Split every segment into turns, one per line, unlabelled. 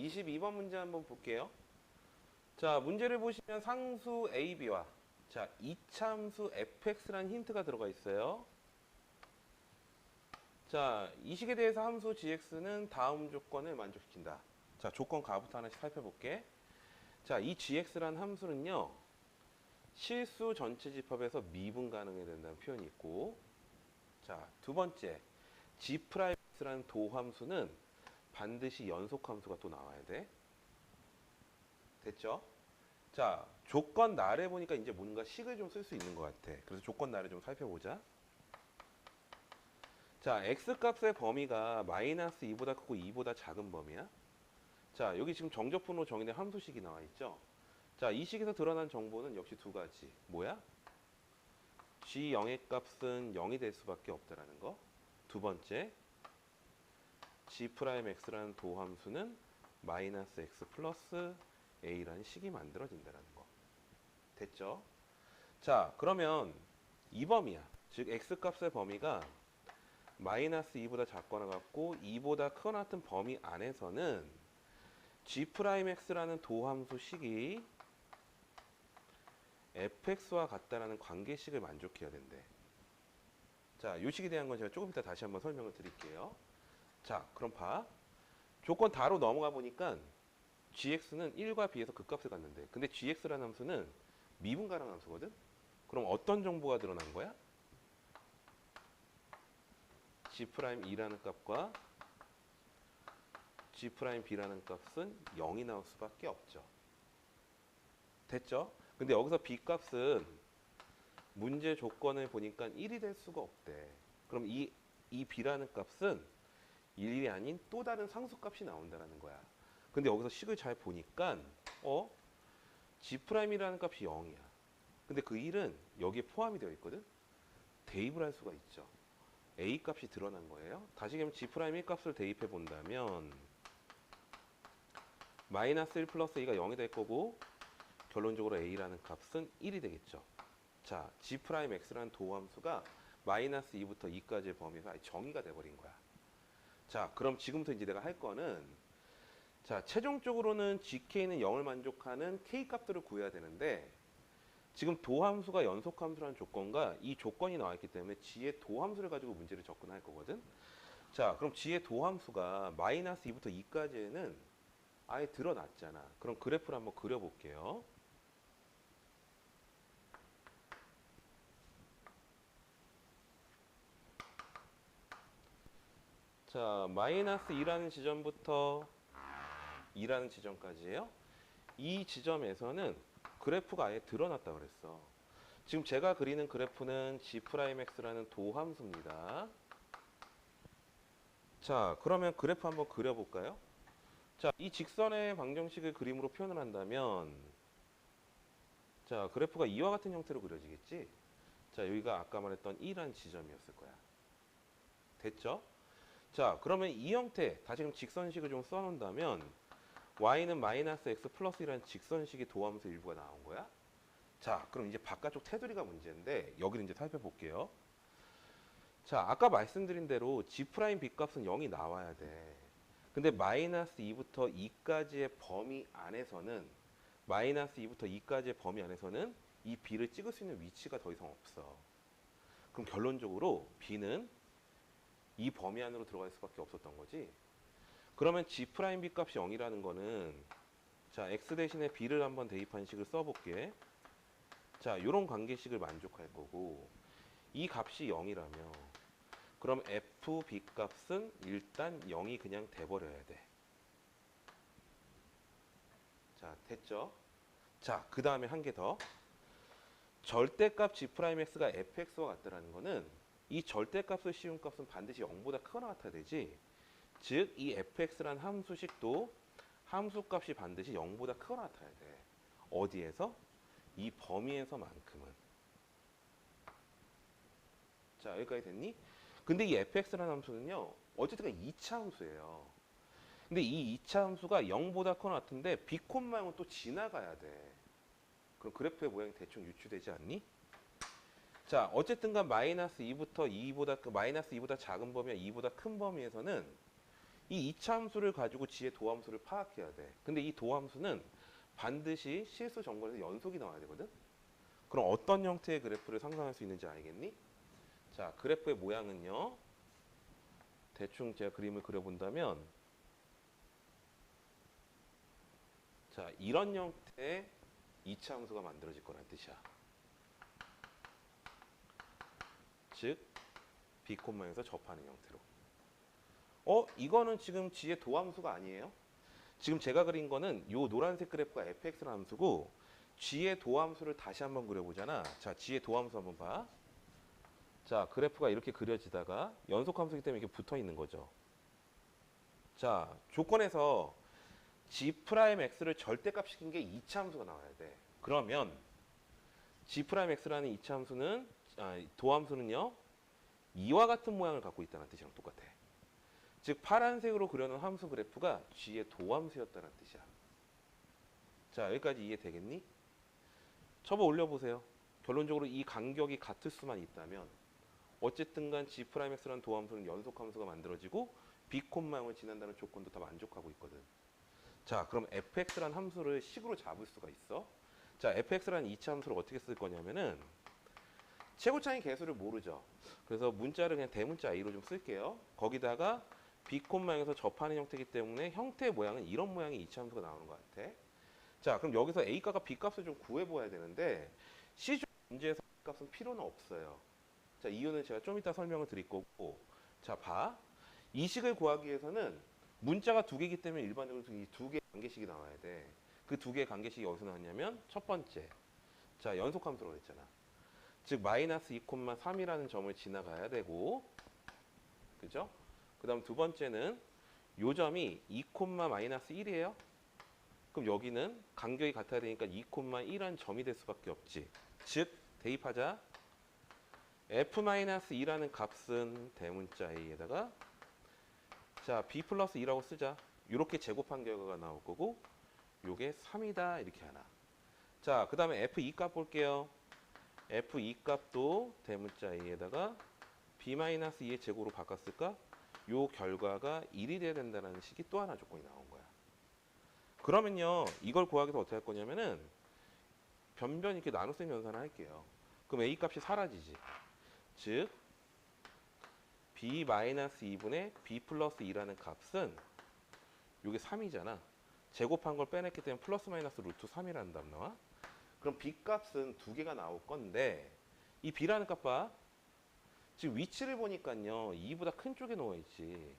22번 문제 한번 볼게요. 자, 문제를 보시면 상수 AB와 자, 이차함수 fx라는 힌트가 들어가 있어요. 자, 이 식에 대해서 함수 gx는 다음 조건을 만족시킨다. 자, 조건 가부터 하나씩 살펴볼게. 자, 이 gx라는 함수는요, 실수 전체 집합에서 미분 가능해야 된다는 표현이 있고, 자, 두 번째, g'x라는 도함수는 반드시 연속함수가 또 나와야 돼. 됐죠? 자, 조건 나래 보니까 이제 뭔가 식을 좀 쓸 수 있는 것 같아. 그래서 조건 나래 좀 살펴보자. 자, x값의 범위가 마이너스 2보다 크고 2보다 작은 범위야. 자, 여기 지금 정적분으로 정의된 함수식이 나와 있죠. 자, 이 식에서 드러난 정보는 역시 두 가지. 뭐야? g0의 값은 0이 될 수밖에 없다라는 거. 두 번째, g'x라는 도함수는 마이너스 x 플러스 a라는 식이 만들어진다는 거. 됐죠? 자, 그러면 이 범위야. 즉 x값의 범위가 마이너스 2보다 작거나 같고 2보다 크거나 같은 범위 안에서는 g'x라는 도함수 식이 fx와 같다라는 관계식을 만족해야 된대. 자, 이 식에 대한 건 제가 조금 이따 다시 한번 설명을 드릴게요. 자, 그럼 봐. 조건 다로 넘어가 보니까 gx는 1과 b에서 극값을 갖는데, 근데 gx라는 함수는 미분 가능 함수거든? 그럼 어떤 정보가 드러난 거야? g'E라는 값과 g'B라는 값은 0이 나올 수밖에 없죠. 됐죠? 근데 여기서 b값은 문제 조건을 보니까 1이 될 수가 없대. 그럼 이 b라는 값은 1이 아닌 또 다른 상수값이 나온다는 거야. 근데 여기서 식을 잘 보니까 g'이라는 값이 0이야. 근데 그 1은 여기에 포함이 되어 있거든? 대입을 할 수가 있죠. a 값이 드러난 거예요. 다시 그러면 g'1 값을 대입해 본다면 마이너스 1 플러스 a가 0이 될 거고, 결론적으로 a라는 값은 1이 되겠죠. 자, g'x라는 도함수가 마이너스 2부터 2까지의 범위에서 아예 정의가 돼버린 거야. 자, 그럼 지금부터 이제 내가 할 거는, 자, 최종적으로는 gk는 0을 만족하는 k 값들을 구해야 되는데, 지금 도함수가 연속함수라는 조건과 이 조건이 나와 있기 때문에 g의 도함수를 가지고 문제를 접근할 거거든. 자, 그럼 g의 도함수가 마이너스 2부터 2까지는 아예 드러났잖아. 그럼 그래프를 한번 그려볼게요. 자, 마이너스 2라는 지점부터 2라는 지점까지예요. 이 지점에서는 그래프가 아예 드러났다 그랬어. 지금 제가 그리는 그래프는 g'x라는 도함수입니다. 자, 그러면 그래프 한번 그려볼까요? 자, 이 직선의 방정식을 그림으로 표현을 한다면, 자, 그래프가 이와 같은 형태로 그려지겠지? 자, 여기가 아까 말했던 2라는 지점이었을 거야. 됐죠? 자, 그러면 이 형태, 다시 그럼 직선식을 좀 써놓는다면, y는 마이너스 x 플러스 1라는 직선식의 도함수 일부가 나온 거야. 자, 그럼 이제 바깥쪽 테두리가 문제인데, 여기를 이제 살펴볼게요. 자, 아까 말씀드린 대로 g'b 값은 0이 나와야 돼. 근데 마이너스 2부터 2까지의 범위 안에서는, 마이너스 2부터 2까지의 범위 안에서는 이 b를 찍을 수 있는 위치가 더 이상 없어. 그럼 결론적으로 b는 이 범위 안으로 들어갈 수밖에 없었던 거지. 그러면 g'b 값이 0이라는 거는, 자, x 대신에 b를 한번 대입한 식을 써볼게. 자, 이런 관계식을 만족할 거고, 이 값이 0이라며 그럼 fb 값은 일단 0이 그냥 돼버려야 돼. 자, 됐죠? 자, 그 다음에 한 개 더. 절대값 g'x가 fx와 같다라는 거는 이 절대값을 씌운 값은 반드시 0보다 크거나 같아야 되지. 즉, 이 fx란 함수식도 함수값이 반드시 0보다 크거나 같아야 돼. 어디에서? 이 범위에서만큼은. 자, 여기까지 됐니? 근데 이 fx라는 함수는요, 어쨌든 2차 함수예요. 근데 이 2차 함수가 0보다 크거나 같은데 b, 은 또 지나가야 돼. 그럼 그래프의 모양이 대충 유추되지 않니? 자, 어쨌든 간 마이너스 2보다 작은 범위와 2보다 큰 범위에서는 이 이차함수를 가지고 g의 도함수를 파악해야 돼. 근데 이 도함수는 반드시 실수 정근에서 연속이 나와야 되거든. 그럼 어떤 형태의 그래프를 상상할 수 있는지 알겠니? 자, 그래프의 모양은요. 대충 제가 그림을 그려본다면 자, 이런 형태의 이차함수가 만들어질 거란 뜻이야. 즉 b,에서 접하는 형태로. 이거는 지금 g의 도함수가 아니에요? 지금 제가 그린 거는 요 노란색 그래프가 fx라는 함수고 g의 도함수를 다시 한번 그려보잖아. 자, g의 도함수 한번 봐. 자, 그래프가 이렇게 그려지다가 연속함수이기 때문에 이렇게 붙어 있는 거죠. 자, 조건에서 g'x를 절대값 시킨 게 이차함수가 나와야 돼. 그러면 g'x라는 이차함수는 도함수는요. 이와 같은 모양을 갖고 있다는 뜻이랑 똑같아. 즉 파란색으로 그려놓은 함수 그래프가 g의 도함수였다는 뜻이야. 자, 여기까지 이해되겠니? 접어 올려보세요. 결론적으로 이 간격이 같을 수만 있다면 어쨌든 간 g'x라는 도함수는 연속함수가 만들어지고 b, 모양을 지난다는 조건도 다 만족하고 있거든. 자, 그럼 fx라는 함수를 식으로 잡을 수가 있어. 자, fx라는 이차 함수를 어떻게 쓸 거냐면은 최고차이 개수를 모르죠. 그래서 문자를 그냥 대문자 a로 좀 쓸게요. 거기다가 b, 모양에서 접하는 형태이기 때문에 형태의 모양은 이런 모양의 이차 함수가 나오는 것 같아. 자, 그럼 여기서 a 값과 b 값을 좀 구해봐야 되는데 시중 문제에서 b 값은 필요는 없어요. 자, 이유는 제가 좀 이따 설명을 드릴 거고. 자, 봐. 이 식을 구하기 위해서는 문자가 두 개이기 때문에 일반적으로 이 두 개의 관계식이 나와야 돼. 그 두 개의 관계식이 어디서 나왔냐면 첫 번째. 자, 연속함수라고 했잖아. 즉 마이너스 2,3이라는 점을 지나가야 되고, 그죠? 그 다음 두 번째는 요 점이 2, 마이너스 1이에요. 그럼 여기는 간격이 같아야 되니까 2,1한 점이 될 수밖에 없지. 즉 대입하자. f-2라는 값은 대문자 a에다가 자 b 플러스 2라고 쓰자. 이렇게 제곱한 결과가 나올 거고 요게 3이다 이렇게 하나. 자, 그 다음에 f2 값 볼게요. f2 값도 대문자 a에다가 b-2의 제곱으로 바꿨을까? 요 결과가 1이 돼야 된다는 식이 또 하나 조건이 나온 거야. 그러면요, 이걸 구하기 위해서 어떻게 할 거냐면은 변변 이렇게 나눗셈 연산을 할게요. 그럼 a 값이 사라지지. 즉 b-2분의 b 플러스 2라는 값은 요게 3이잖아. 제곱한 걸 빼냈기 때문에 플러스 마이너스 루트 3이라는 답 나와. 그럼 b 값은 두 개가 나올 건데 이 b라는 값 봐. 지금 위치를 보니까요 2보다 큰 쪽에 놓여 있지.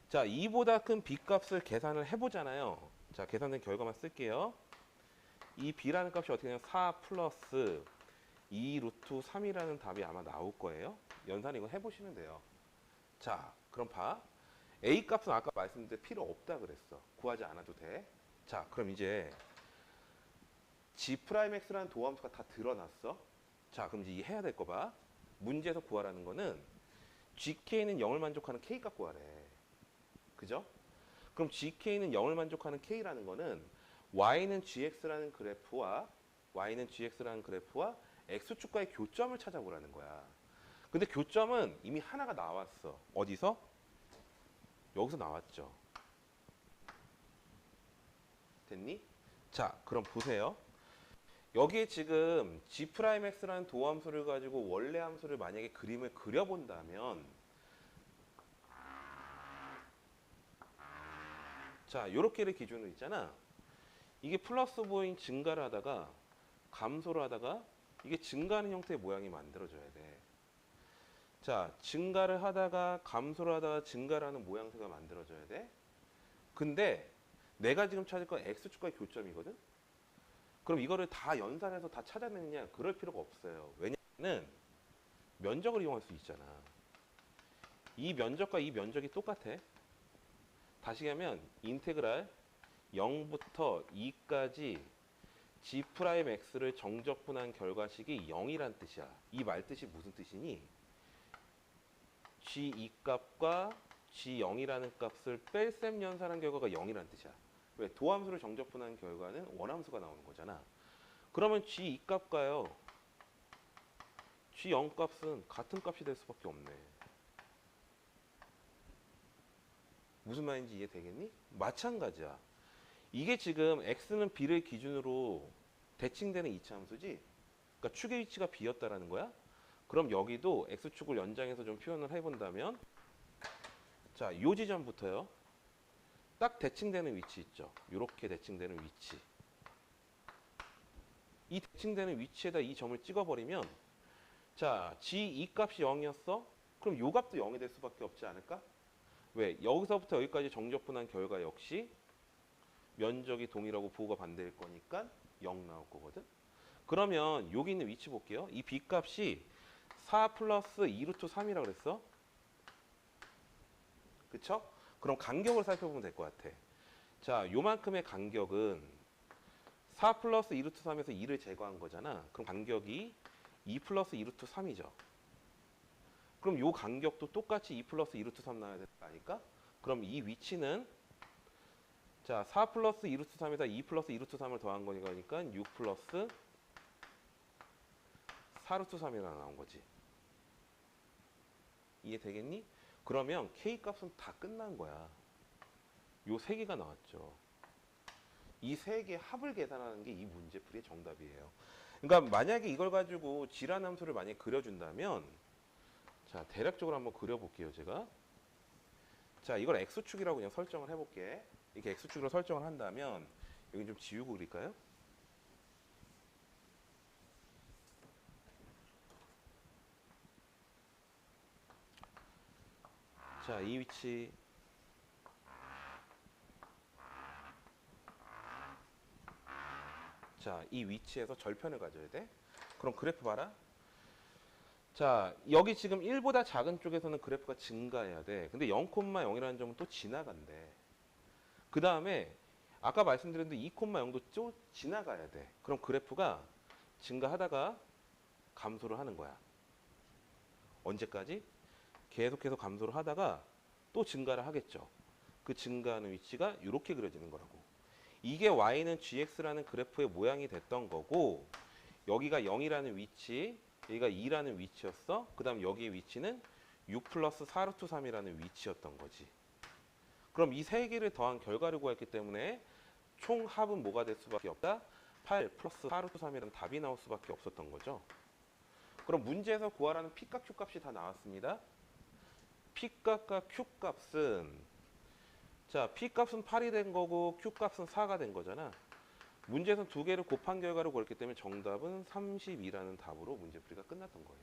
자, 2보다 큰 b 값을 계산을 해보잖아요. 자, 계산된 결과만 쓸게요. 이 b라는 값이 어떻게 되냐면 4 플러스 2 루트 3이라는 답이 아마 나올 거예요. 연산 이거 해보시면 돼요. 자, 그럼 봐. a 값은 아까 말씀드린 데 필요 없다 그랬어. 구하지 않아도 돼. 자, 그럼 이제 g'x라는 도함수가 다 드러났어. 자, 그럼 이제 해야 될 거 봐. 문제에서 구하라는 거는 gk는 0을 만족하는 k 값 구하래. 그죠? 그럼 gk는 0을 만족하는 k라는 거는 y는 gx라는 그래프와 x축과의 교점을 찾아보라는 거야. 근데 교점은 이미 하나가 나왔어. 어디서? 여기서 나왔죠. 됐니? 자, 그럼 보세요. 여기에 지금 g'x라는 도함수를 가지고 원래 함수를 만약에 그림을 그려본다면 자, 요렇게를 기준으로 있잖아. 이게 플러스 보인 증가를 하다가 감소를 하다가 이게 증가하는 형태의 모양이 만들어져야 돼. 자, 증가를 하다가 감소를 하다가 증가를 하는 모양새가 만들어져야 돼. 근데 내가 지금 찾을 건 x축과의 교점이거든. 그럼 이거를 다 연산해서 다 찾아내느냐? 그럴 필요가 없어요. 왜냐면 면적을 이용할 수 있잖아. 이 면적과 이 면적이 똑같아. 다시 하면 인테그랄 0부터 2까지 g'x를 정적분한 결과식이 0이란 뜻이야. 이 말뜻이 무슨 뜻이니? g2 값과 g0이라는 값을 뺄셈 연산한 결과가 0이란 뜻이야. 왜? 도함수를 정적분한 결과는 원함수가 나오는 거잖아. 그러면 g2 값과요 g0 값은 같은 값이 될 수밖에 없네. 무슨 말인지 이해되겠니? 마찬가지야. 이게 지금 x는 b를 기준으로 대칭되는 이차함수지? 그러니까 축의 위치가 b였다라는 거야? 그럼 여기도 x축을 연장해서 좀 표현을 해본다면 자, 요 지점부터요. 딱 대칭되는 위치 있죠. 이렇게 대칭되는 위치. 이 대칭되는 위치에다 이 점을 찍어버리면 자, g2 값이 0이었어? 그럼 요 값도 0이 될 수밖에 없지 않을까? 왜? 여기서부터 여기까지 정적분한 결과 역시 면적이 동일하고 부호가 반대일 거니까 0 나올 거거든. 그러면 여기 있는 위치 볼게요. 이 b 값이 4 플러스 2루트 3이라고 그랬어. 그쵸? 그럼 간격을 살펴보면 될 것 같아. 자, 요만큼의 간격은 4 플러스 2루트 3에서 2를 제거한 거잖아. 그럼 간격이 2 플러스 2루트 3이죠. 그럼 요 간격도 똑같이 2 플러스 2루트 3 나와야 되는 거 아닐까? 그럼 이 위치는 자, 4 플러스 2루트 3에다 2 플러스 2루트 3을 더한 거니까 6 플러스 4루트 3이라 나온 거지. 이해되겠니? 그러면 K 값은 다 끝난 거야. 요 세 개가 나왔죠. 이 세 개 합을 계산하는 게 이 문제풀이의 정답이에요. 그러니까 만약에 이걸 가지고 질환함수를 만약에 그려준다면 자, 대략적으로 한번 그려볼게요, 제가. 자, 이걸 X축이라고 그냥 설정을 해볼게. 이렇게 X축으로 설정을 한다면 여기 좀 지우고 그릴까요? 자, 이 위치. 자, 이 위치에서 절편을 가져야 돼. 그럼 그래프 봐라. 자, 여기 지금 1보다 작은 쪽에서는 그래프가 증가해야 돼. 근데 0,0이라는 점은 또 지나간대. 그 다음에 아까 말씀드렸는데 2,0도 또 지나가야 돼. 그럼 그래프가 증가하다가 감소를 하는 거야. 언제까지? 계속해서 감소를 하다가 또 증가를 하겠죠. 그 증가하는 위치가 이렇게 그려지는 거라고. 이게 y는 gx라는 그래프의 모양이 됐던 거고 여기가 0이라는 위치, 여기가 2라는 위치였어. 그 다음 여기의 위치는 6 플러스 4루트 3이라는 위치였던 거지. 그럼 이 세 개를 더한 결과를 구했기 때문에 총 합은 뭐가 될 수밖에 없다? 8 플러스 4루트 3이라는 답이 나올 수밖에 없었던 거죠. 그럼 문제에서 구하라는 P값, Q값이 다 나왔습니다. P값과 Q값은 자, P값은 8이 된 거고 Q값은 4가 된 거잖아. 문제에서 두 개를 곱한 결과를 구했기 때문에 정답은 32라는 답으로 문제풀이가 끝났던 거예요.